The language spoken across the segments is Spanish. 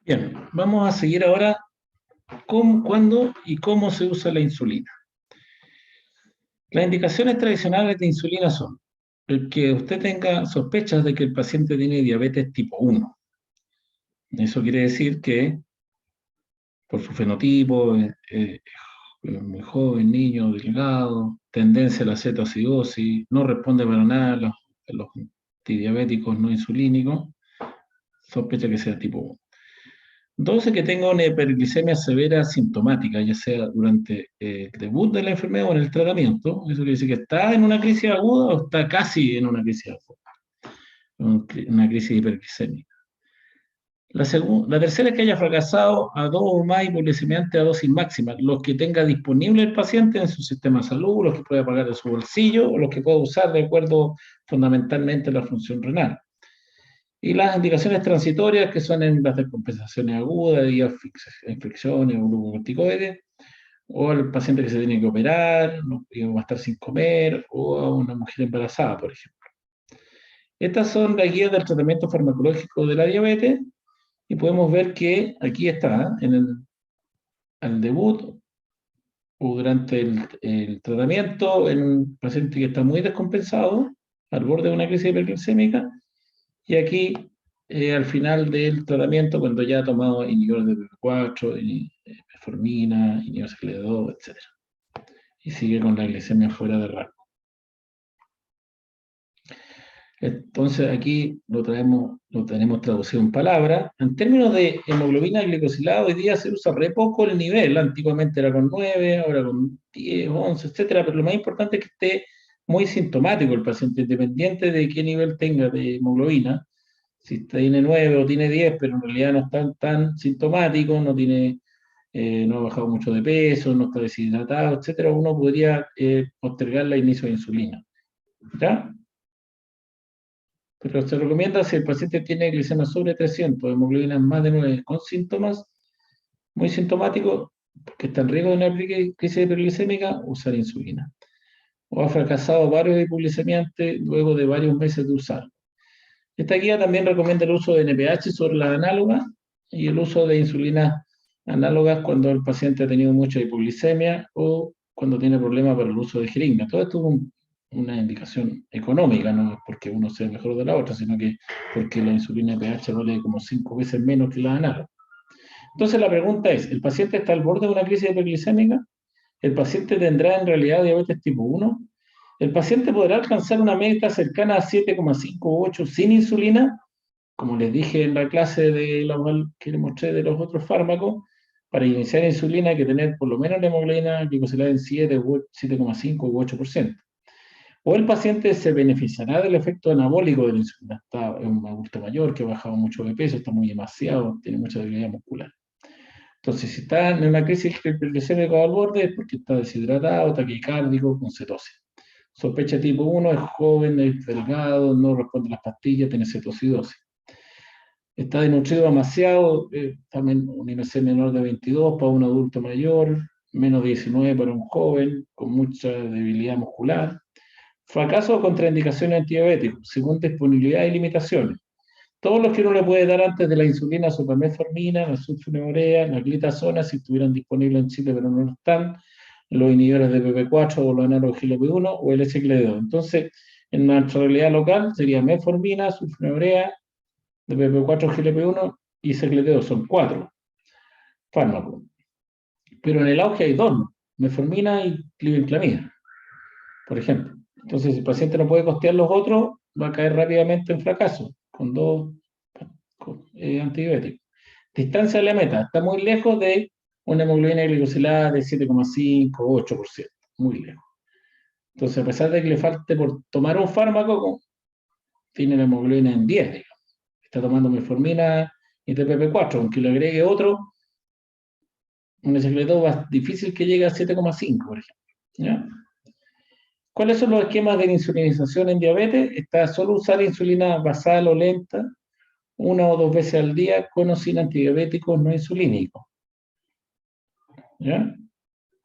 Bien, vamos a seguir ahora cuándo y cómo se usa la insulina. Las indicaciones tradicionales de insulina son el que usted tenga sospechas de que el paciente tiene diabetes tipo 1. Eso quiere decir que por su fenotipo, muy joven, niño, delgado, tendencia a la cetoacidosis, no responde para nada a los antidiabéticos no insulínicos, sospecha que sea tipo 1. 12, que tenga una hiperglicemia severa sintomática, ya sea durante el debut de la enfermedad o en el tratamiento. Eso quiere decir que está en una crisis aguda o está casi en una crisis aguda, una crisis hiperglicémica. La tercera es que haya fracasado a 2 o más hipoglicemiantes a dosis máxima, los que tenga disponible el paciente en su sistema de salud, los que pueda pagar de su bolsillo o los que pueda usar de acuerdo fundamentalmente a la función renal. Y las indicaciones transitorias, que son en las descompensaciones agudas, y infecciones o glucocorticoides, o al paciente que se tiene que operar, no, va a estar sin comer, o a una mujer embarazada, por ejemplo. Estas son las guías del tratamiento farmacológico de la diabetes, y podemos ver que aquí está, al debut o durante el tratamiento, en un paciente que está muy descompensado, al borde de una crisis hiperglicémica, y aquí, al final del tratamiento, cuando ya ha tomado inhibidores de PP4, metformina, inhibidores de CL2, etc. Y sigue con la glicemia fuera de rango. Entonces aquí lo tenemos traducido en palabras. En términos de hemoglobina glicosilada, hoy día se usa re poco el nivel. Antiguamente era con 9, ahora con 10, 11, etcétera. Pero lo más importante es que esté muy sintomático el paciente, independiente de qué nivel tenga de hemoglobina. Si tiene 9 o tiene 10, pero en realidad no está tan sintomático, no ha bajado mucho de peso, no está deshidratado, etcétera, uno podría postergar el inicio de insulina. ¿Ya? Pero se recomienda si el paciente tiene glicemia sobre 300, hemoglobina más de 9 con síntomas, muy sintomáticos, que está en riesgo de una crisis hiperglicémica, usar insulina. O ha fracasado varios hipoglicemiantes luego de varios meses de usar. Esta guía también recomienda el uso de NPH sobre las análogas y el uso de insulinas análogas cuando el paciente ha tenido mucha hipoglicemia o cuando tiene problemas para el uso de jeringa. Todo esto es una indicación económica, no es porque uno sea mejor de la otra, sino que porque la insulina NPH vale como 5 veces menos que la análoga. Entonces la pregunta es, ¿el paciente está al borde de una crisis hiperglicémica? ¿El paciente tendrá en realidad diabetes tipo 1? ¿El paciente podrá alcanzar una meta cercana a 7,5 o 8 sin insulina? Como les dije en la clase que les mostré de los otros fármacos, para iniciar insulina hay que tener por lo menos la hemoglobina glicosilada en 7,5 u 8%. O el paciente se beneficiará del efecto anabólico de la insulina. Está en un adulto mayor que ha bajado mucho de peso, está muy demasiado, tiene mucha debilidad muscular. Entonces, si está en una crisis hiperglicémica al borde, es porque está deshidratado, taquicárdico, con cetosis. Sospecha tipo 1, es joven, es delgado, no responde a las pastillas, tiene cetocidosis. Está desnutrido demasiado, también un IMC menor de 22 para un adulto mayor, menos de 19 para un joven, con mucha debilidad muscular. Fracaso o contraindicaciones antidiabéticos, según disponibilidad y limitaciones. Todos los que uno le puede dar antes de la insulina, la metformina, la sulfonylurea, la glitazona, si estuvieran disponibles en Chile pero no están, los inhibidores de PP4 o los análogos GLP-1 o el SGLT2. Entonces, en nuestra realidad local sería metformina, sulfonylurea, de PP4, GLP-1 y SGLT2, son 4 fármacos. Pero en el auge hay 2, metformina y glibenclamida, por ejemplo. Entonces, si el paciente no puede costear los otros, va a caer rápidamente en fracaso con 2 antibióticos. Distancia de la meta, está muy lejos de una hemoglobina glicosilada de 7,5 o 8%, muy lejos. Entonces, a pesar de que le falte por tomar un fármaco, tiene la hemoglobina en 10, digamos. Está tomando metformina y TPP4, aunque le agregue otro, un secreto más difícil que llegue a 7,5, por ejemplo. ¿Ya? ¿Cuáles son los esquemas de insulinización en diabetes? Está solo usar insulina basal o lenta, 1 o 2 veces al día, con o sin antidiabéticos no insulínicos. ¿Ya?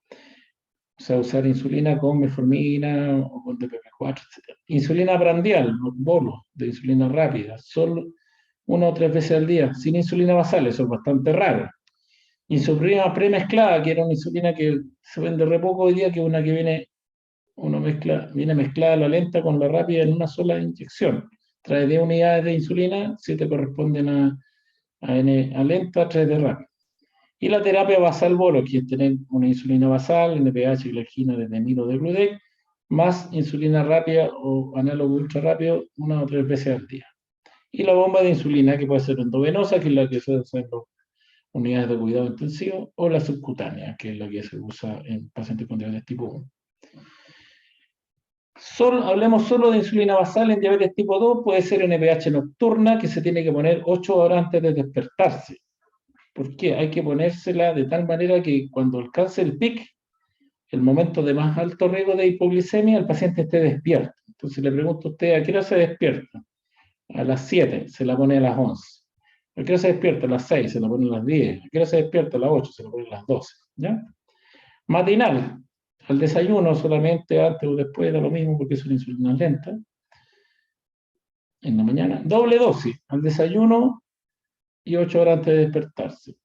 O sea, usar insulina con metformina o con DPP4, etc. Insulina prandial, bolos de insulina rápida, solo 1 o 3 veces al día, sin insulina basal, eso es bastante raro. Insulina premezclada, que era una insulina que se vende re poco hoy día, que es una que viene mezclada la lenta con la rápida en una sola inyección. Trae 10 unidades de insulina, 7 corresponden a lenta, 3 de rápida. Y la terapia basal bolo, que es tener una insulina basal, NPH, glargina, desde o de Gludec, más insulina rápida o análogo ultra rápido 1 o 3 veces al día. Y la bomba de insulina, que puede ser endovenosa, que es la que se usa en las unidades de cuidado intensivo, o la subcutánea, que es la que se usa en pacientes con diabetes tipo 1. Hablemos solo de insulina basal en diabetes tipo 2, puede ser NPH nocturna, que se tiene que poner 8 horas antes de despertarse. ¿Por qué? Hay que ponérsela de tal manera que cuando alcance el pic, el momento de más alto riesgo de hipoglicemia, el paciente esté despierto. Entonces le pregunto a usted, ¿a qué hora se despierta? A las 7, se la pone a las 11. ¿A qué hora se despierta? A las 6, se la pone a las 10. ¿A qué hora se despierta? A las 8, se la pone a las 12. ¿Ya? Matinal, al desayuno solamente, antes o después, da lo mismo porque es una insulina lenta. En la mañana, doble dosis, al desayuno y 8 horas antes de despertarse.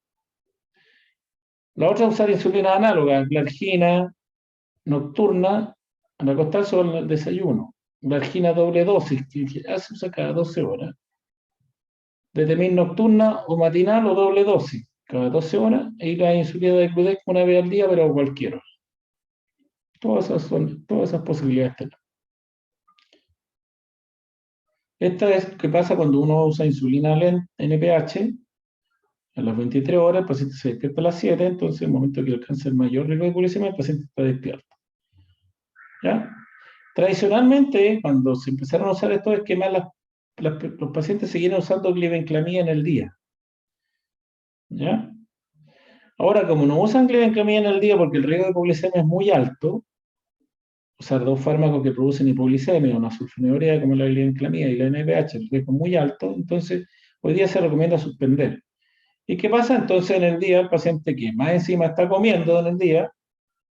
La otra es usar insulina análoga, glargina nocturna, al acostarse o al desayuno. Glargina doble dosis, que se usa cada 12 horas. Determin nocturna o matinal o doble dosis, cada 12 horas. Y la insulina de Gludec una vez al día, pero a cualquier hora. Todas esas posibilidades tenemos. Esta es que pasa cuando uno usa insulina NPH. A las 23 horas el paciente se despierta a las 7, entonces en el momento que alcanza el mayor riesgo de hipoglicemia, el paciente está despierto. ¿Ya? Tradicionalmente, cuando se empezaron a usar estos esquemas, los pacientes seguían usando glibenclamida en el día. ¿Ya? Ahora, como no usan glibenclamida en el día porque el riesgo de hipoglicemia es muy alto, usar dos fármacos que producen hipoglicemia, una sulfonilurea como la glibenclamida y la NPH, el riesgo es muy alto, entonces hoy día se recomienda suspender. ¿Y qué pasa? Entonces en el día el paciente que más encima está comiendo en el día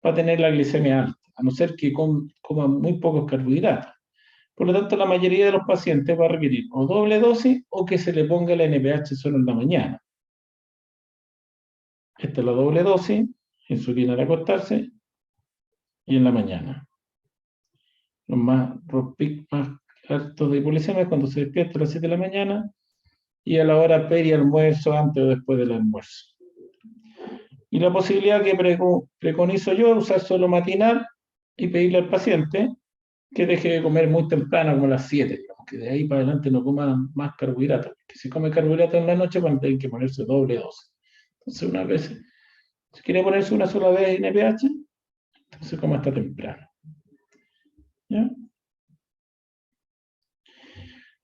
va a tener la glicemia alta, a no ser que coma muy pocos carbohidratos. Por lo tanto, la mayoría de los pacientes va a requerir o doble dosis o que se le ponga la NPH solo en la mañana. Esta es la doble dosis, insulina al acostarse y en la mañana. Los picos más altos de hipoglicemia es cuando se despierta a las 7 de la mañana y a la hora peri-almuerzo, antes o después del almuerzo. Y la posibilidad que preconizo yo es usar solo matinal y pedirle al paciente que deje de comer muy temprano, como a las 7, digamos, que de ahí para adelante no coma más carbohidratos. Que si come carbohidratos en la noche, van a tener que ponerse doble dosis. Entonces, una vez, si quiere ponerse una sola vez NPH, entonces coma hasta temprano. ¿Ya?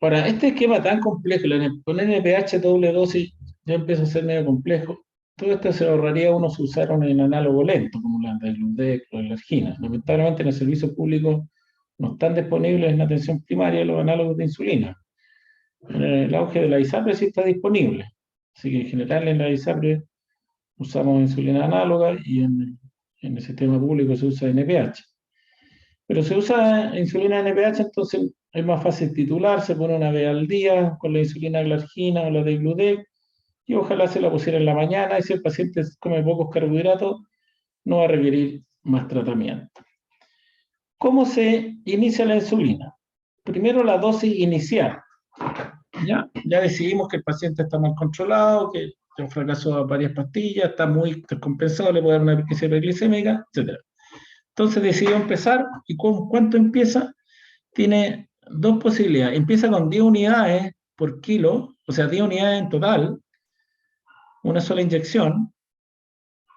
Ahora, este esquema tan complejo, poner NPH doble dosis, ya empieza a ser medio complejo. Todo esto se ahorraría uno si usaron en análogo lento, como la de Gludec o la Ergina. Lamentablemente en el servicio público no están disponibles en la atención primaria los análogos de insulina. En el auge de la ISAPRE sí está disponible. Así que en general en la ISAPRE usamos insulina análoga y en el sistema público se usa NPH. Pero se usa insulina NPH, entonces es más fácil titular, se pone una vez al día con la insulina glargina o la de Gludec y ojalá se la pusiera en la mañana y si el paciente come pocos carbohidratos no va a requerir más tratamiento. ¿Cómo se inicia la insulina? Primero la dosis inicial. Ya decidimos que el paciente está mal controlado, que ha fracasado varias pastillas, está muy descompensado, le puede dar una crisis glicémica, etc. Entonces decidió empezar y ¿cuánto empieza? Tiene dos posibilidades. Empieza con 10 unidades por kilo, o sea, 10 unidades en total, una sola inyección,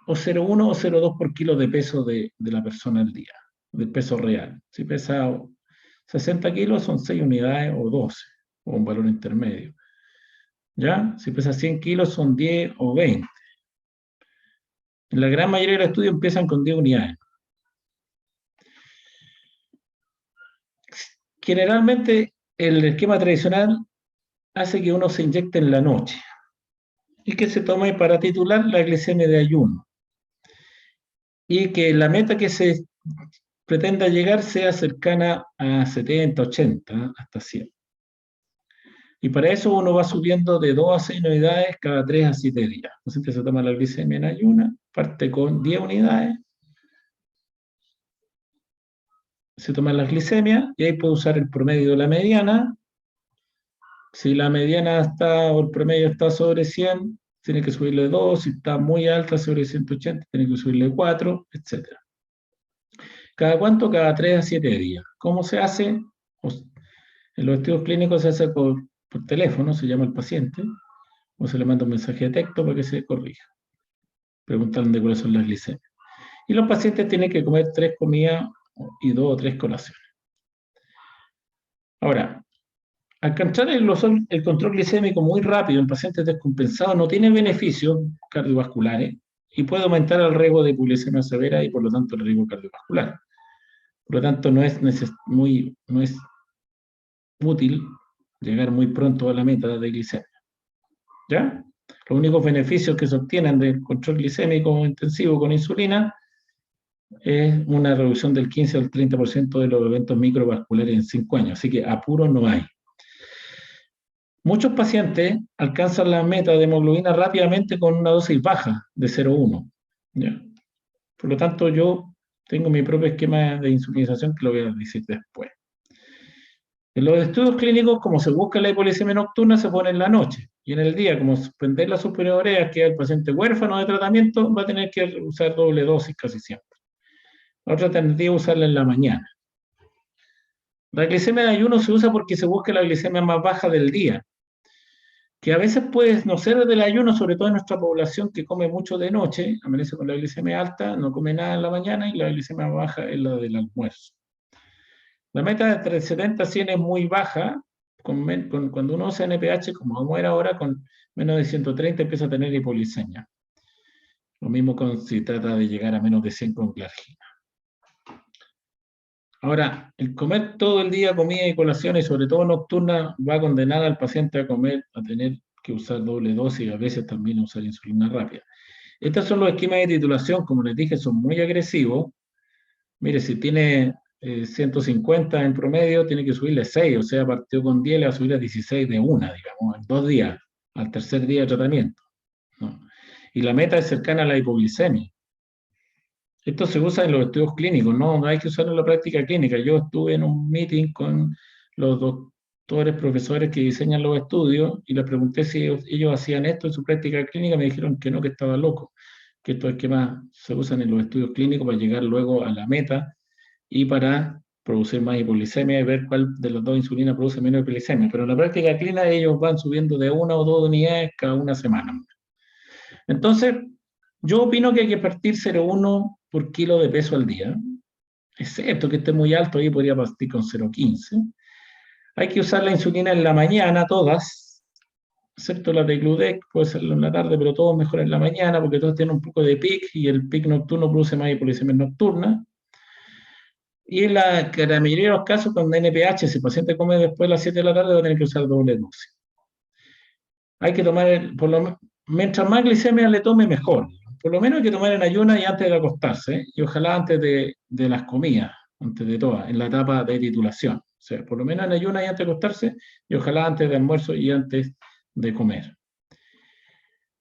o 0,1 o 0,2 por kilo de peso de la persona al día, del peso real. Si pesa 60 kilos son 6 unidades o 12, o un valor intermedio. ¿Ya? Si pesa 100 kilos son 10 o 20. En la gran mayoría de los estudios empiezan con 10 unidades. Generalmente el esquema tradicional hace que uno se inyecte en la noche y que se tome para titular la glicemia de ayuno y que la meta que se pretenda llegar sea cercana a 70, 80, hasta 100. Y para eso uno va subiendo de 2 a 6 unidades cada 3 a 7 días. El paciente se toma la glicemia en ayuna, parte con 10 unidades, se toma la glicemia y ahí puede usar el promedio de la mediana. Si la mediana está o el promedio está sobre 100, tiene que subirle 2. Si está muy alta, sobre 180, tiene que subirle 4, etc. ¿Cada cuánto? Cada 3 a 7 días. ¿Cómo se hace? Pues, en los estudios clínicos se hace por teléfono, se llama al paciente, o se le manda un mensaje de texto para que se corrija, preguntando cuáles son las glicemias. Y los pacientes tienen que comer 3 comidas y 2 o 3 colaciones. Ahora, alcanzar el control glicémico muy rápido en pacientes descompensados no tiene beneficios cardiovasculares y puede aumentar el riesgo de hipoglicemia severa y por lo tanto el riesgo cardiovascular. Por lo tanto, no es útil llegar muy pronto a la meta de glicemia. ¿Ya? Los únicos beneficios que se obtienen del control glicémico intensivo con insulina es una reducción del 15 al 30% de los eventos microvasculares en 5 años, así que apuro no hay. Muchos pacientes alcanzan la meta de hemoglobina rápidamente con una dosis baja de 0,1. ¿Ya? Por lo tanto, yo tengo mi propio esquema de insulinización que lo voy a decir después. En los estudios clínicos, como se busca la hipoglicemia nocturna, se pone en la noche. Y en el día, como suspender las superiores, que el paciente huérfano de tratamiento va a tener que usar doble dosis casi siempre. La otra alternativa es usarla en la mañana. La glicemia de ayuno se usa porque se busca la glicemia más baja del día, que a veces puede no ser del ayuno, sobre todo en nuestra población que come mucho de noche, amanece con la glicemia alta, no come nada en la mañana y la glicemia baja es la del almuerzo. La meta de entre 70 a 100 es muy baja, cuando uno usa NPH, como vamos a ver ahora, con menos de 130 empieza a tener hipoglicemia. Lo mismo si trata de llegar a menos de 100 con glargina. Ahora, el comer todo el día comida y colaciones, sobre todo nocturna, va a condenar al paciente a tener que usar doble dosis y a veces también usar insulina rápida. Estos son los esquemas de titulación, como les dije, son muy agresivos. Mire, si tiene 150 en promedio, tiene que subirle 6, o sea, partió con 10, le va a subir a 16 de una, digamos, en 2 días, al tercer día de tratamiento, ¿no? Y la meta es cercana a la hipoglicemia. Esto se usa en los estudios clínicos, no hay que usarlo en la práctica clínica. Yo estuve en un meeting con los doctores, profesores que diseñan los estudios y les pregunté si ellos hacían esto en su práctica clínica, me dijeron que no, que estaba loco, que estos esquemas se usan en los estudios clínicos para llegar luego a la meta y para producir más hipoglicemia y ver cuál de las dos insulinas produce menos hipoglicemia. Pero en la práctica clínica ellos van subiendo de 1 o 2 unidades cada una semana. Entonces, yo opino que hay que partir 0,1 por kilo de peso al día, excepto que esté muy alto, ahí podría partir con 0,15. Hay que usar la insulina en la mañana, todas, excepto la de Gludec, puede serlo en la tarde, pero todo mejor en la mañana, porque todos tienen un poco de pic, y el pic nocturno produce más hipoglicemia nocturna. Y en la mayoría de los casos, con NPH, si el paciente come después de las 7 de la tarde, va a tener que usar doble dosis. Hay que tomar, mientras más glicemia le tome, mejor. Por lo menos hay que tomar en ayuna y antes de acostarse, ¿eh? Y ojalá antes de las comidas, antes de todas, en la etapa de titulación. O sea, por lo menos en ayuna y antes de acostarse, y ojalá antes de almuerzo y antes de comer.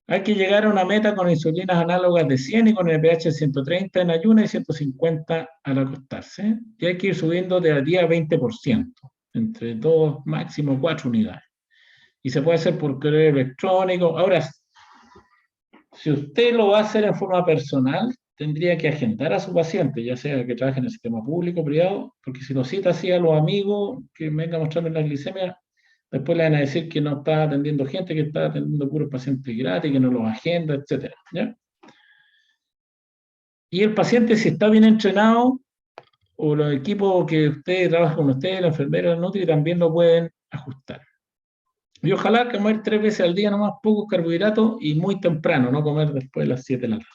Hay que llegar a una meta con insulinas análogas de 100 y con el pH 130 en ayuna y 150 al acostarse, ¿eh? Y hay que ir subiendo de a día 20%, entre 2, máximo 4 unidades. Y se puede hacer por correo electrónico. Ahora, si usted lo va a hacer en forma personal, tendría que agendar a su paciente, ya sea que trabaje en el sistema público o privado, porque si lo cita así a los amigos que vengan a mostrarme la glicemia, después le van a decir que no está atendiendo gente, que está atendiendo puros pacientes gratis, que no los agenda, etc. ¿Ya? Y el paciente, si está bien entrenado, o los equipos que usted trabaja con usted, la enfermera, el nutri, también lo pueden ajustar. Y ojalá comer 3 veces al día, nomás pocos carbohidratos y muy temprano, no comer después de las 7 de la tarde.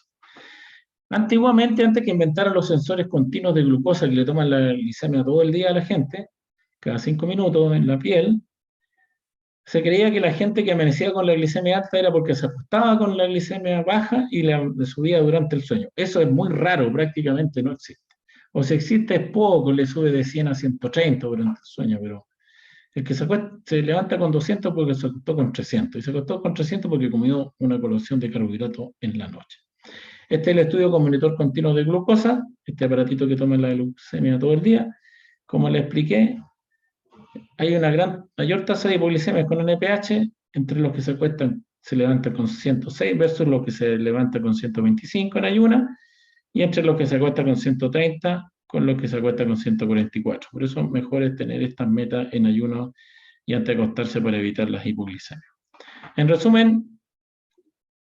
Antiguamente, antes que inventaran los sensores continuos de glucosa que le toman la glicemia todo el día a la gente, cada 5 minutos en la piel, se creía que la gente que amanecía con la glicemia alta era porque se acostaba con la glicemia baja y la subía durante el sueño. Eso es muy raro, prácticamente no existe. O si existe es poco, le sube de 100 a 130 durante el sueño, pero El que se levanta con 200 porque se acostó con 300. Y se acostó con 300 porque comió una colación de carbohidratos en la noche. Este es el estudio con monitor continuo de glucosa, este aparatito que toma la glucemia todo el día. Como le expliqué, hay una mayor tasa de hipoglicemia con NPH entre los que se levantan con 106 versus los que se levanta con 125 en ayuna, y entre los que se acuesta con 130 con los que se acuesta con 144. Por eso mejor es tener estas metas en ayuno y antes de acostarse para evitar las hipoglicemias. En resumen,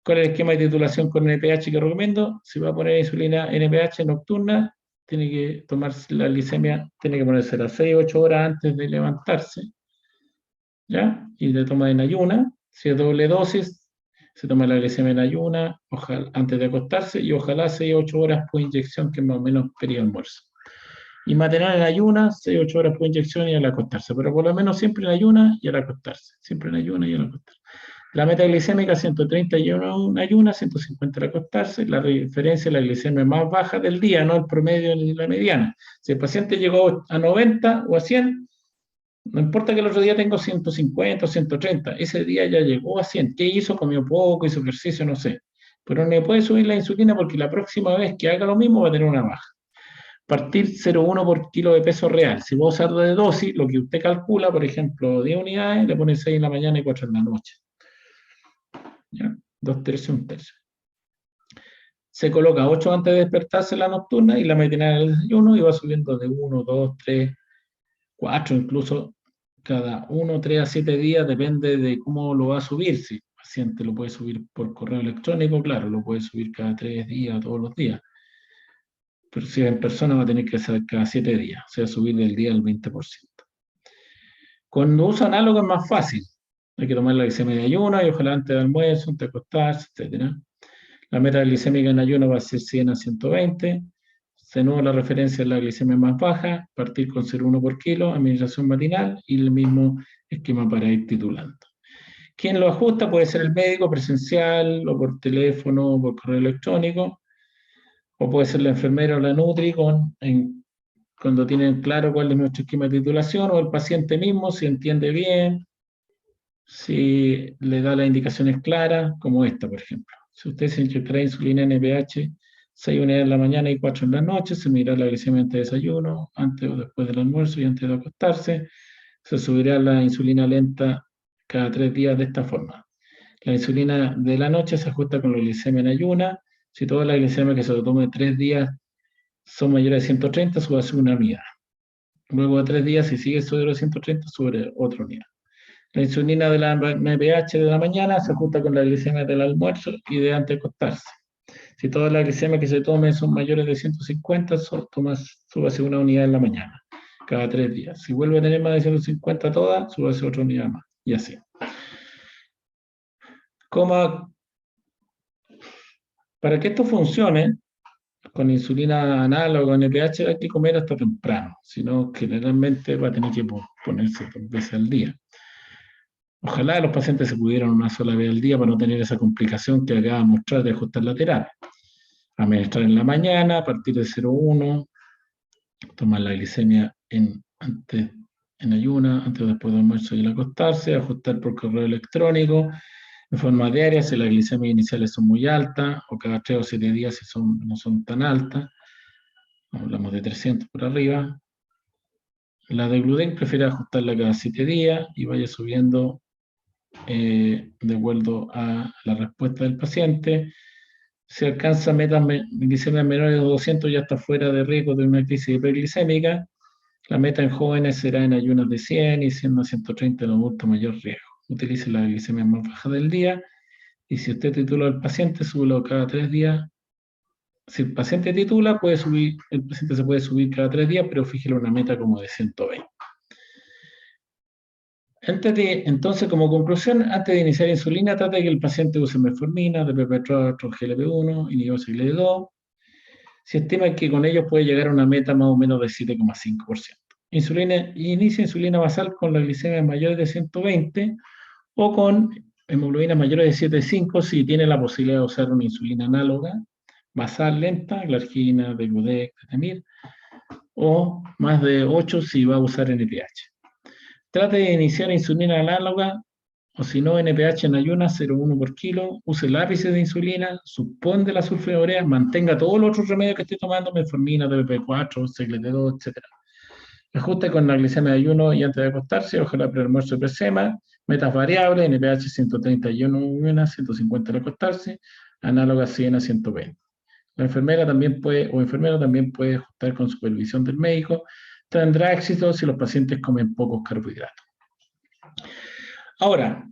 ¿cuál es el esquema de titulación con NPH que recomiendo? Si va a poner insulina NPH nocturna, tiene que tomarse la glicemia, tiene que ponerse a 6 8 horas antes de levantarse, ¿ya? Y le toma en ayuna. Si es doble dosis, se toma la glicemia en ayuna, ojalá, antes de acostarse, y ojalá 6 8 horas por inyección, que es más o menos periodo almuerzo. Y mantener en ayuna 6 8 horas por inyección y al acostarse, pero por lo menos siempre en ayuna y al acostarse. Siempre en ayuna y al acostarse. La meta glicémica 130 y en ayuna, 150 al acostarse. La referencia es la glicemia más baja del día, no el promedio ni la mediana. Si el paciente llegó a 90 o a 100, no importa que el otro día tengo 150 o 130, ese día ya llegó a 100. ¿Qué hizo? Comió poco, hizo ejercicio, no sé. Pero no le puede subir la insulina porque la próxima vez que haga lo mismo va a tener una baja. Partir 0,1 por kilo de peso real. Si va a usar de dosis, lo que usted calcula, por ejemplo, 10 unidades, le pone 6 en la mañana y 4 en la noche. ¿Ya? 2 tercios, 1 tercio. Se coloca 8 antes de despertarse en la nocturna y la matinal del desayuno, y va subiendo de 1, 2, 3, 4, incluso cada 1, 3 a 7 días, depende de cómo lo va a subir. Si el paciente lo puede subir por correo electrónico, claro, lo puede subir cada 3 días, todos los días. Pero si es en persona va a tener que ser cada 7 días, o sea, subir del día al 20%. Cuando usa análogo es más fácil. Hay que tomar la glicemia de ayuno y ojalá antes del almuerzo, antes de acostarse, etc. La meta glicémica en ayuno va a ser 100 a 120. De nuevo, la referencia es la glicemia más baja, partir con 0,1 por kilo, administración matinal y el mismo esquema para ir titulando. ¿Quién lo ajusta? Puede ser el médico presencial, o por teléfono, o por correo electrónico, o puede ser la enfermera o la Nutri cuando tienen claro cuál es nuestro esquema de titulación, o el paciente mismo, si entiende bien, si le da las indicaciones claras, como esta, por ejemplo. Si usted se inyectará insulina NPH 6 unidades en la mañana y 4 en la noche, se medirá la glicemia antes de desayuno, antes o después del almuerzo y antes de acostarse. Se subirá la insulina lenta cada 3 días de esta forma. La insulina de la noche se ajusta con la glicemia en ayuna. Si toda la glicemia que se tome 3 días son mayores de 130, sube a una unidad. Luego de 3 días, si sigue sobre 130, sube otra unidad. La insulina de la NPH de la mañana se ajusta con la glicemia del almuerzo y de antes de acostarse. Si todas las glicemias que se tomen son mayores de 150, súbase una unidad en la mañana, cada 3 días. Si vuelve a tener más de 150 todas, súbase otra unidad más, y así. Para que esto funcione, con insulina análoga, NPH, hay que comer hasta temprano, si no, generalmente va a tener que ponerse 2 veces al día. Ojalá los pacientes se pudieran una sola vez al día para no tener esa complicación que acaba de mostrar de ajustar la terapia. Administrar en la mañana, a partir de 0,1, tomar la glicemia en ayuna, antes o después del almuerzo y al acostarse, ajustar por correo electrónico, en forma diaria si las glicemias iniciales son muy altas, o cada 3 o 7 días si no son tan altas, hablamos de 300 por arriba. La de gluten prefiere ajustarla cada 7 días y vaya subiendo de acuerdo a la respuesta del paciente. Si alcanza metas glicemias menores de 200, ya está fuera de riesgo de una crisis hiperglicémica. La meta en jóvenes será en ayunos de 100 y 100 a 130 en adulto mayor riesgo. Utilice la glicemia más baja del día, y si usted titula al paciente, súbelo cada 3 días. Si el paciente titula, el paciente se puede subir cada 3 días, pero fíjele una meta como de 120. Entonces, como conclusión, antes de iniciar insulina, trata de que el paciente use metformina, DPP-4, GLP-1, inhibidor Se estima que con ellos puede llegar a una meta más o menos de 7,5%. Inicia insulina basal con la glicemia mayor de 120 o con hemoglobina mayores de 7,5 si tiene la posibilidad de usar una insulina análoga, basal lenta, glargina, Degludec, Tetemir, o más de 8 si va a usar NPH. Trate de iniciar insulina análoga, o si no, NPH en ayunas, 0,1 por kilo. Use lápices de insulina, supone la sulfonylurea, mantenga todos los otros remedios que esté tomando, metformina, DPP4, CLT2, etc. Ajuste con la glicemia de ayuno y antes de acostarse, ojalá pre-almuerzo y presema, metas variables, NPH 131 ayunas, 150 al acostarse, análoga 100 a 120. La enfermera también puede, o enfermero también puede ajustar con supervisión del médico. Tendrá éxito si los pacientes comen pocos carbohidratos. Ahora,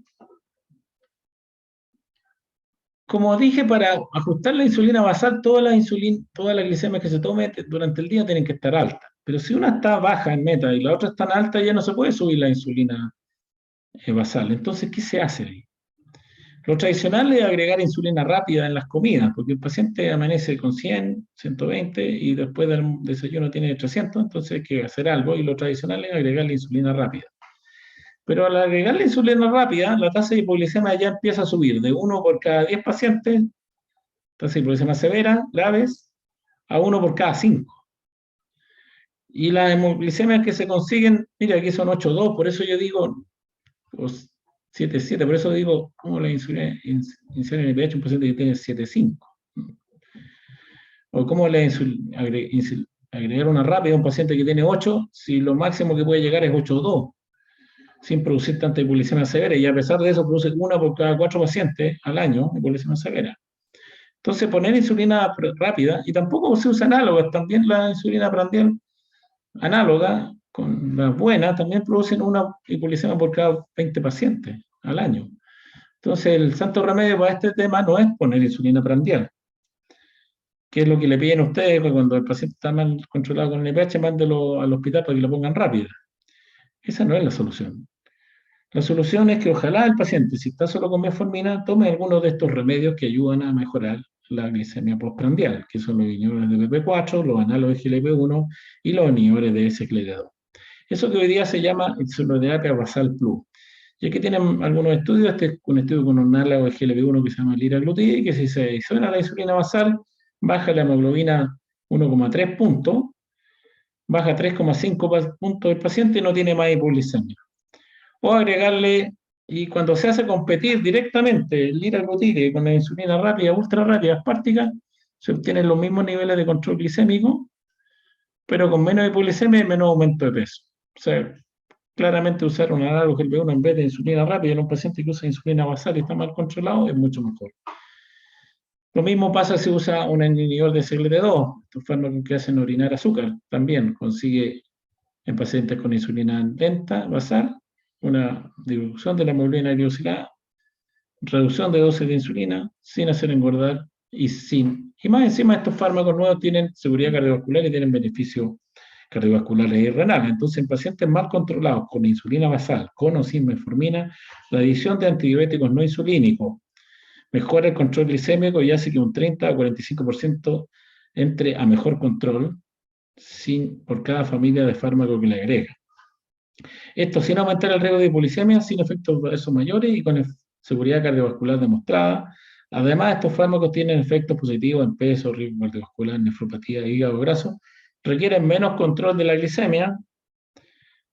como dije, para ajustar la insulina basal, toda la glicemia que se tome durante el día tienen que estar altas. Pero si una está baja en meta y la otra está alta, ya no se puede subir la insulina basal. Entonces, ¿qué se hace ahí? Lo tradicional es agregar insulina rápida en las comidas, porque el paciente amanece con 100, 120 y después del desayuno tiene 300, entonces hay que hacer algo y lo tradicional es agregar la insulina rápida. Pero al agregar la insulina rápida, la tasa de hipoglicemia ya empieza a subir de 1 por cada 10 pacientes, tasa de hipoglicemia severa, graves, a 1 por cada 5. Y las hemoglicemias que se consiguen, mira, aquí son 8,2, por eso yo digo, 7,7, por eso digo, ¿cómo la insulina iniciar en el pH un paciente que tiene 7,5? O cómo le agregar una rápida a un paciente que tiene 8, si lo máximo que puede llegar es 8,2, sin producir tanta hipoglicemia severa, y a pesar de eso produce una por cada 4 pacientes al año, hipoglicemia severa. Entonces, poner insulina rápida, y tampoco se usa análogas, también la insulina prandial análoga, con las buenas, también producen una hipoglicemia por cada 20 pacientes al año. Entonces, el santo remedio para este tema no es poner insulina prandial, que es lo que le piden a ustedes, que cuando el paciente está mal controlado con el NPH, mándelo al hospital para que lo pongan rápida. Esa no es la solución. La solución es que ojalá el paciente, si está solo con metformina, tome algunos de estos remedios que ayudan a mejorar la glicemia postprandial, que son los inhibidores de BP4, los análogos de GLP-1 y los inhibidores de SGLT2. Eso que hoy día se llama insulinoterapia basal plus. Y aquí tienen algunos estudios, este es un estudio con un análogo de GLP-1 que se llama liraglutide, que si se adiciona la insulina basal, baja la hemoglobina 1,3 puntos, baja 3,5 puntos el paciente y no tiene más hipoglicemia. O agregarle, y cuando se hace competir directamente el liraglutide con la insulina rápida, ultra rápida, aspartica, se obtienen los mismos niveles de control glicémico, pero con menos hipoglicemia y menos aumento de peso. O sea, claramente usar un análogo GLP-1 en vez de insulina rápida en un paciente que usa insulina basal y está mal controlado es mucho mejor. Lo mismo pasa si usa un inhibidor de SGLT2, estos fármacos que hacen orinar azúcar, también consigue en pacientes con insulina lenta basal una disminución de la hemoglobina glicosilada, reducción de dosis de insulina sin hacer engordar y más encima estos fármacos nuevos tienen seguridad cardiovascular y tienen beneficios cardiovasculares y renales. Entonces, en pacientes mal controlados con insulina basal, con o sin metformina, la adición de antidiuréticos no insulínicos mejora el control glicémico y hace que un 30 a 45% entre a mejor control por cada familia de fármacos que le agrega. Esto sin aumentar el riesgo de hipoglicemia, sin efectos adversos mayores y con seguridad cardiovascular demostrada. Además, estos fármacos tienen efectos positivos en peso, ritmo cardiovascular, nefropatía, hígado graso, requieren menos control de la glicemia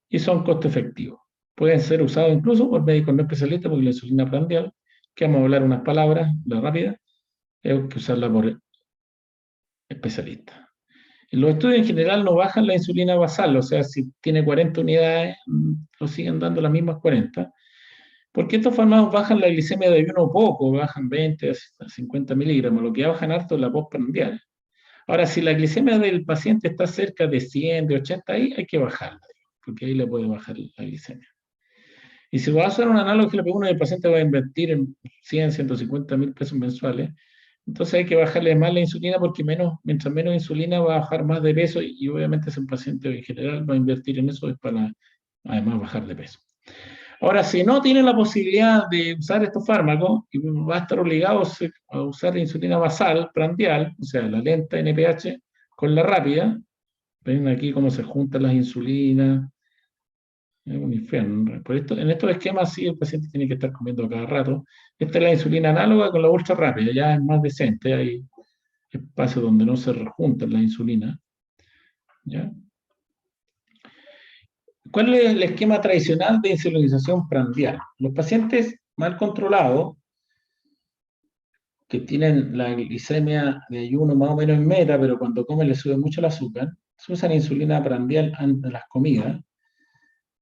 y son costo efectivos. Pueden ser usados incluso por médicos no especialistas, porque la insulina prandial, que vamos a hablar unas palabras, la rápida, hay que usarla por especialistas. Los estudios en general no bajan la insulina basal, o sea, si tiene 40 unidades, lo siguen dando las mismas 40, porque estos fármacos bajan la glicemia de ayuno poco, bajan 20 a 50 miligramos, lo que bajan harto es la postprandial. Ahora, si la glicemia del paciente está cerca de 100, de 80, ahí hay que bajarla, porque ahí le puede bajar la glicemia. Y si va a hacer un análogo GLP-1 y el paciente va a invertir en 100, 150 mil pesos mensuales, entonces hay que bajarle más la insulina porque mientras menos insulina va a bajar más de peso y obviamente ese paciente en general va a invertir en eso es para además bajar de peso. Ahora, si no tiene la posibilidad de usar estos fármacos, va a estar obligado a usar la insulina basal, prandial, o sea, la lenta NPH con la rápida. Ven aquí cómo se juntan las insulinas. Es un infierno. En estos esquemas sí el paciente tiene que estar comiendo a cada rato. Esta es la insulina análoga con la ultra rápida, ya es más decente, hay espacios donde no se rejuntan la insulina. ¿Ya? ¿Cuál es el esquema tradicional de insulinización prandial? Los pacientes mal controlados, que tienen la glicemia de ayuno más o menos en meta, pero cuando comen le sube mucho el azúcar, se usan insulina prandial antes de las comidas,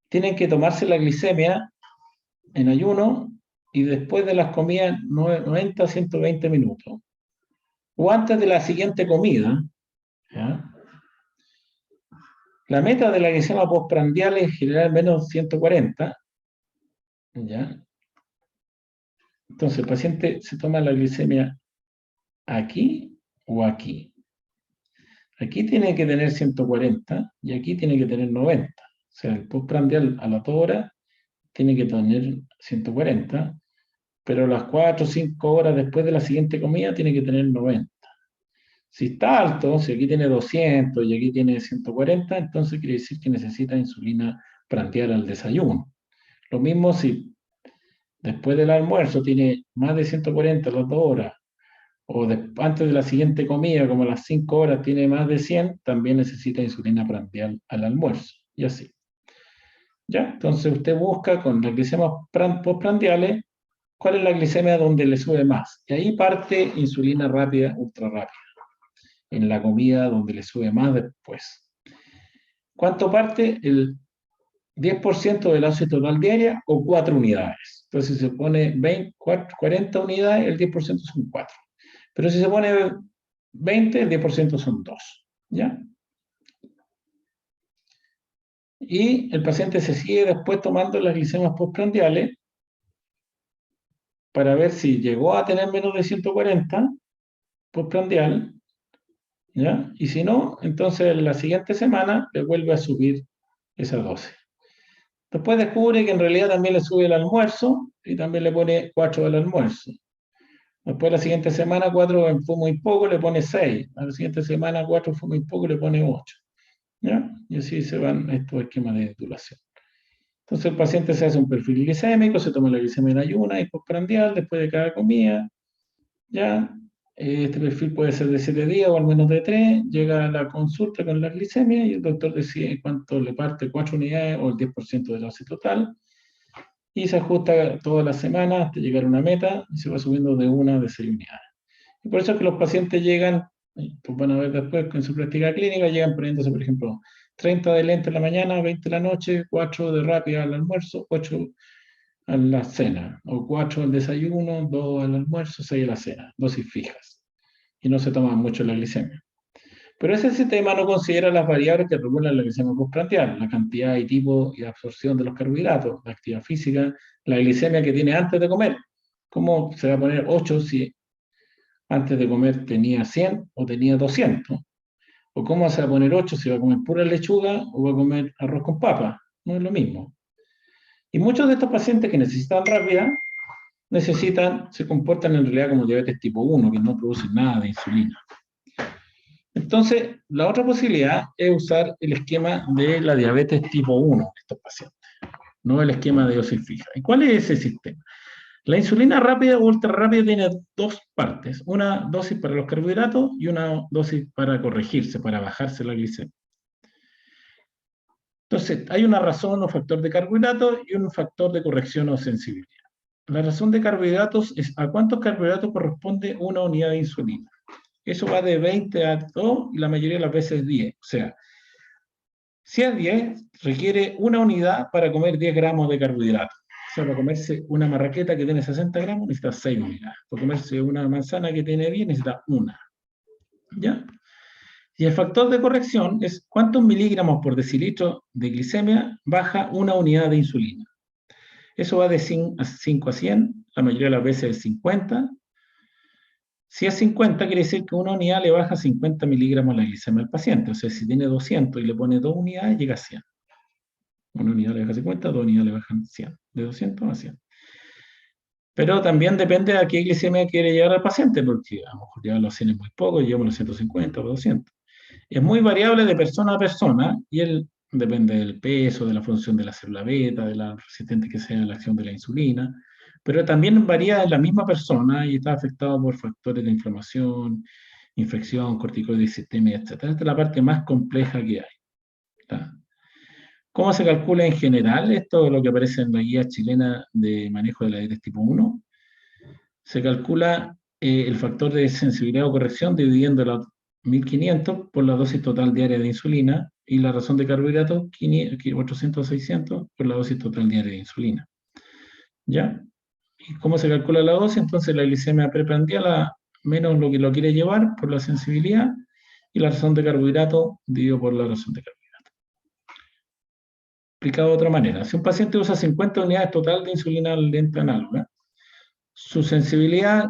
tienen que tomarse la glicemia en ayuno y después de las comidas 90 a 120 minutos, o antes de la siguiente comida. ¿Ya? La meta de la glicemia postprandial es generar menos 140. ¿Ya? Entonces el paciente se toma la glicemia aquí o aquí. Aquí tiene que tener 140 y aquí tiene que tener 90. O sea, el postprandial a las 2 horas tiene que tener 140, pero a las 4 o 5 horas después de la siguiente comida tiene que tener 90. Si está alto, si aquí tiene 200 y aquí tiene 140, entonces quiere decir que necesita insulina prandial al desayuno. Lo mismo si después del almuerzo tiene más de 140 a las 2 horas, o antes de la siguiente comida, como a las 5 horas, tiene más de 100, también necesita insulina prandial al almuerzo, y así. ¿Ya? Entonces usted busca con las glicemias postprandiales cuál es la glicemia donde le sube más. Y ahí parte insulina rápida, ultra rápida, en la comida donde le sube más después. ¿Cuánto parte? El 10% de la dosis total diaria o 4 unidades. Entonces, si se pone 40 unidades, el 10% son 4. Pero si se pone 20, el 10% son 2. ¿Ya? Y el paciente se sigue después tomando las glicemias postprandiales para ver si llegó a tener menos de 140 postprandial, ¿ya? Y si no, entonces la siguiente semana le vuelve a subir esa dosis. Después descubre que en realidad también le sube el almuerzo y también le pone 4 del almuerzo. Después la siguiente semana 4 fue muy poco, le pone 6. A la siguiente semana 4 fue muy poco, le pone 8. ¿Ya? Y así se van estos esquemas de titulación. Entonces el paciente se hace un perfil glicémico, se toma la glicemia en ayuna y postprandial después de cada comida. ¿Ya? Este perfil puede ser de 7 días o al menos de 3. Llega a la consulta con la glicemia y el doctor decide cuánto le parte, 4 unidades o el 10% de la dosis total. Y se ajusta todas las semanas hasta llegar a una meta y se va subiendo de 1 de 6 unidades. Y por eso es que los pacientes llegan, pues van a ver después en su práctica clínica, llegan poniéndose, por ejemplo, 30 de lente en la mañana, 20 en la noche, 4 de rápida al almuerzo, 8 a la cena, o 4 al desayuno, 2 al almuerzo, 6 a la cena, dosis fijas. Y no se toma mucho la glicemia. Pero ese sistema no considera las variables que regulan la glicemia postprandial, la cantidad y tipo y absorción de los carbohidratos, la actividad física, la glicemia que tiene antes de comer. ¿Cómo se va a poner 8 si antes de comer tenía 100 o tenía 200? ¿O cómo se va a poner 8 si va a comer pura lechuga o va a comer arroz con papa? No es lo mismo. Y muchos de estos pacientes que necesitan rápida, se comportan en realidad como diabetes tipo 1, que no producen nada de insulina. Entonces, la otra posibilidad es usar el esquema de la diabetes tipo 1 en estos pacientes, no el esquema de dosis fija. ¿Y cuál es ese sistema? La insulina rápida o ultra rápida tiene dos partes, una dosis para los carbohidratos y una dosis para corregirse, para bajarse la glicemia. Entonces, hay una razón o factor de carbohidratos y un factor de corrección o sensibilidad. La razón de carbohidratos es a cuántos carbohidratos corresponde una unidad de insulina. Eso va de 20 a 2 y la mayoría de las veces 10. O sea, si es 10, requiere una unidad para comer 10 gramos de carbohidratos. O sea, para comerse una marraqueta que tiene 60 gramos, necesita 6 unidades. Para comerse una manzana que tiene 10, necesita una. ¿Ya? Y el factor de corrección es cuántos miligramos por decilitro de glicemia baja una unidad de insulina. Eso va de 5 a 100, la mayoría de las veces es 50. Si es 50, quiere decir que una unidad le baja 50 miligramos la glicemia al paciente. O sea, si tiene 200 y le pone 2 unidades, llega a 100. Una unidad le baja 50, 2 unidades le bajan 100. De 200 a 100. Pero también depende a qué glicemia quiere llegar al paciente, porque a lo mejor llegar a los 100 es muy poco, llevamos los 150 o 200. Es muy variable de persona a persona y depende del peso, de la función de la célula beta, de la resistente que sea a la acción de la insulina, pero también varía en la misma persona y está afectado por factores de inflamación, infección, corticoides, sistémica, etc. Esta es la parte más compleja que hay. ¿Está? ¿Cómo se calcula en general? Esto es lo que aparece en la guía chilena de manejo de la diabetes tipo 1. Se calcula el factor de sensibilidad o corrección dividiendo los 1500 por la dosis total diaria de insulina y la razón de carbohidratos 800 600 por la dosis total diaria de insulina. ¿Ya? ¿Y cómo se calcula la dosis? Entonces la glicemia preprandial menos lo que lo quiere llevar por la sensibilidad y la razón de carbohidrato dividido por la razón de carbohidrato. Explicado de otra manera, si un paciente usa 50 unidades total de insulina lenta análoga, su sensibilidad,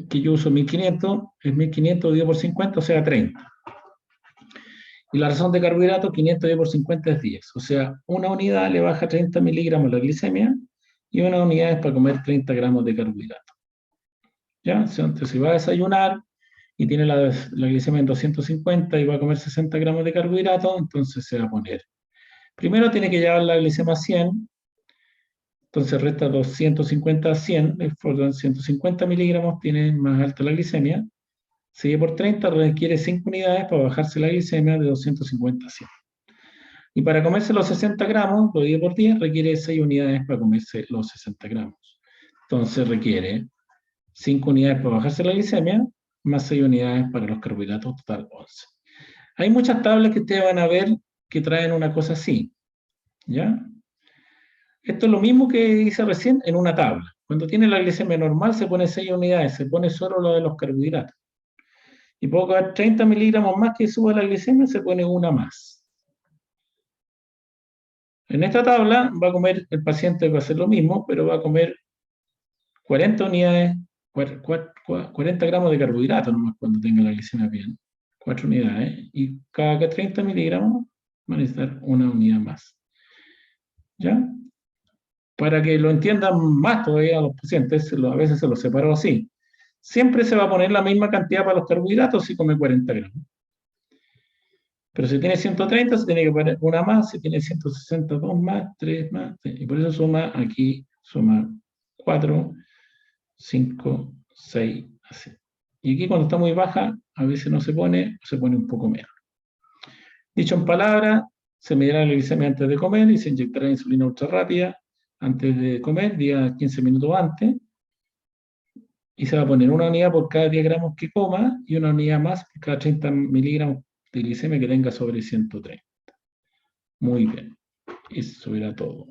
que yo uso 1500, es 1500 dividido por 50, o sea 30. Y la razón de carbohidrato, 500 dividido por 50 es 10. O sea, una unidad le baja 30 miligramos la glicemia y una unidad es para comer 30 gramos de carbohidrato. ¿Ya? Entonces, si va a desayunar y tiene la glicemia en 250 y va a comer 60 gramos de carbohidrato, entonces se va a poner. Primero tiene que llevar la glicemia a 100, entonces resta 250 a 100, por 150 miligramos tiene más alta la glicemia. Sigue por 30, requiere 5 unidades para bajarse la glicemia de 250 a 100. Y para comerse los 60 gramos, lo divide por 10, requiere 6 unidades para comerse los 60 gramos. Entonces requiere 5 unidades para bajarse la glicemia, más 6 unidades para los carbohidratos, total 11. Hay muchas tablas que ustedes van a ver que traen una cosa así, ¿ya? Esto es lo mismo que hice recién en una tabla. Cuando tiene la glicemia normal se pone 6 unidades, se pone solo lo de los carbohidratos. Y puedo comer 30 miligramos más que suba la glicemia, se pone una más. En esta tabla va a comer, el paciente va a hacer lo mismo, pero va a comer 40 unidades, 40 gramos de carbohidratos nomás cuando tenga la glicemia bien. 4 unidades. Y cada 30 miligramos van a necesitar una unidad más. ¿Ya? Para que lo entiendan más todavía los pacientes, a veces se los separo así. Siempre se va a poner la misma cantidad para los carbohidratos si come 40 gramos. Pero si tiene 130, se tiene que poner una más, si tiene 160, 2 más, 3 más, y por eso suma aquí, suma 4, 5, 6, así. Y aquí cuando está muy baja, a veces no se pone, o se pone un poco menos. Dicho en palabras, se medirá la glicemia antes de comer y se inyectará insulina ultra rápida antes de comer, día 15 minutos antes, y se va a poner una unidad por cada 10 gramos que coma y una unidad más por cada 30 miligramos de glicemia que tenga sobre 130. Muy bien. Eso era todo.